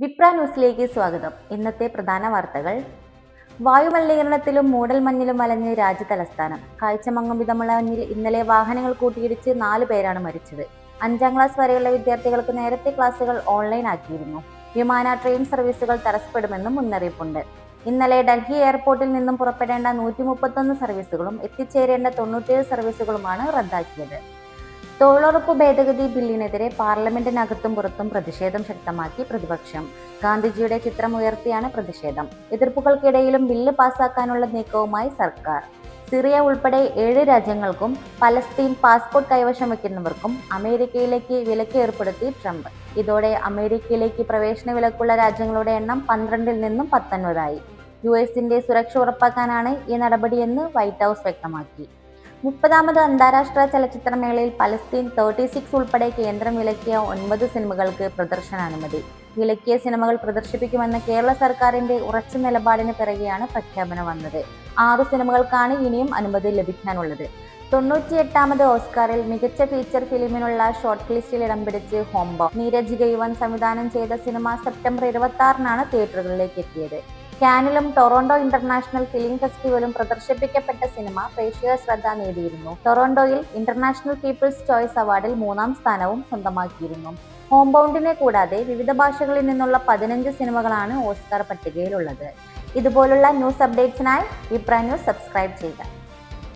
വിപ്ര ന്യൂസിലേക്ക് സ്വാഗതം. ഇന്നത്തെ പ്രധാന വാർത്തകൾ. വായുമലിനീകരണത്തിലും മൂടൽമഞ്ഞിലും വലഞ്ഞ് രാജ്യതലസ്ഥാനം. കാഴ്ചമങ്ങും വിധമുള്ള മഞ്ഞിൽ ഇന്നലെ വാഹനങ്ങൾ കൂട്ടിയിടിച്ച് 4 പേരാണ് മരിച്ചത്. 5ാം ക്ലാസ് വരെയുള്ള വിദ്യാർത്ഥികൾക്ക് നേരത്തെ ക്ലാസുകൾ ഓൺലൈൻ ആക്കിയിരുന്നു. വിമാന ട്രെയിൻ സർവീസുകൾ തടസ്സപ്പെടുമെന്നും മുന്നറിയിപ്പുണ്ട്. ഇന്നലെ ഡൽഹി എയർപോർട്ടിൽ നിന്നും പുറപ്പെടേണ്ട 131 സർവീസുകളും എത്തിച്ചേരേണ്ട 97 സർവീസുകളുമാണ് റദ്ദാക്കിയത്. തൊഴിലുറപ്പ് ഭേദഗതി ബില്ലിനെതിരെ പാർലമെന്റിനകത്തും പുറത്തും പ്രതിഷേധം ശക്തമാക്കി പ്രതിപക്ഷം. ഗാന്ധിജിയുടെ ചിത്രം ഉയർത്തിയാണ് പ്രതിഷേധം. എതിർപ്പുകൾക്കിടയിലും ബില്ല് പാസാക്കാനുള്ള നീക്കവുമായി സർക്കാർ. സിറിയ ഉൾപ്പെടെ 7 രാജ്യങ്ങൾക്കും പലസ്തീൻ പാസ്പോർട്ട് കൈവശം വയ്ക്കുന്നവർക്കും അമേരിക്കയിലേക്ക് വിലക്ക് ഏർപ്പെടുത്തി ട്രംപ്. ഇതോടെ അമേരിക്കയിലേക്ക് പ്രവേശന വിലക്കുള്ള രാജ്യങ്ങളുടെ എണ്ണം 12-ൽ നിന്നും 19ആയി. യുഎസിന്റെ സുരക്ഷ ഉറപ്പാക്കാനാണ് ഈ നടപടിയെന്ന് വൈറ്റ് ഹൗസ് വ്യക്തമാക്കി. 30ാമത് അന്താരാഷ്ട്ര ചലച്ചിത്രമേളയിൽ പലസ്തീൻ 36 ഉൾപ്പെടെ കേന്ദ്രം വിലക്കിയ 9 സിനിമകൾക്ക് പ്രദർശനാനുമതി. വിലക്കിയ സിനിമകൾ പ്രദർശിപ്പിക്കുമെന്ന കേരള സർക്കാരിന്റെ ഉറച്ച നിലപാടിന് പിറകെയാണ് പ്രഖ്യാപനം വന്നത്. 6 സിനിമകൾക്കാണ് ഇനിയും അനുമതി ലഭിക്കാനുള്ളത്. 98ാമത് ഓസ്കാറിൽ മികച്ച ഫീച്ചർ ഫിലിമിനുള്ള ഷോർട്ട് ലിസ്റ്റിൽ ഇടം പിടിച്ച് ഹോംബോക്സ്. നീരജ് ഗൈവൻ സംവിധാനം ചെയ്ത സിനിമ സെപ്റ്റംബർ 26-നാണ് തിയേറ്ററുകളിലേക്ക് എത്തിയത്. കാനിലും ടൊറോണ്ടോ ഇന്റർനാഷണൽ ഫിലിം ഫെസ്റ്റിവലും പ്രദർശിപ്പിക്കപ്പെട്ട സിനിമ പ്രേക്ഷക ശ്രദ്ധ നേടിയിരുന്നു. ടൊറോണ്ടോയിൽ ഇന്റർനാഷണൽ പീപ്പിൾസ് ചോയ്സ് അവാർഡിൽ 3ാം സ്ഥാനവും സ്വന്തമാക്കിയിരുന്നു. ഹോംബൗണ്ടിനെ കൂടാതെ വിവിധ ഭാഷകളിൽ നിന്നുള്ള 15 സിനിമകളാണ് ഓസ്കാർ പട്ടികയിലുള്ളത്. ഇതുപോലുള്ള ന്യൂസ് അപ്ഡേറ്റ്സിനായി വിപ്ര ന്യൂസ് സബ്സ്ക്രൈബ് ചെയ്യുക.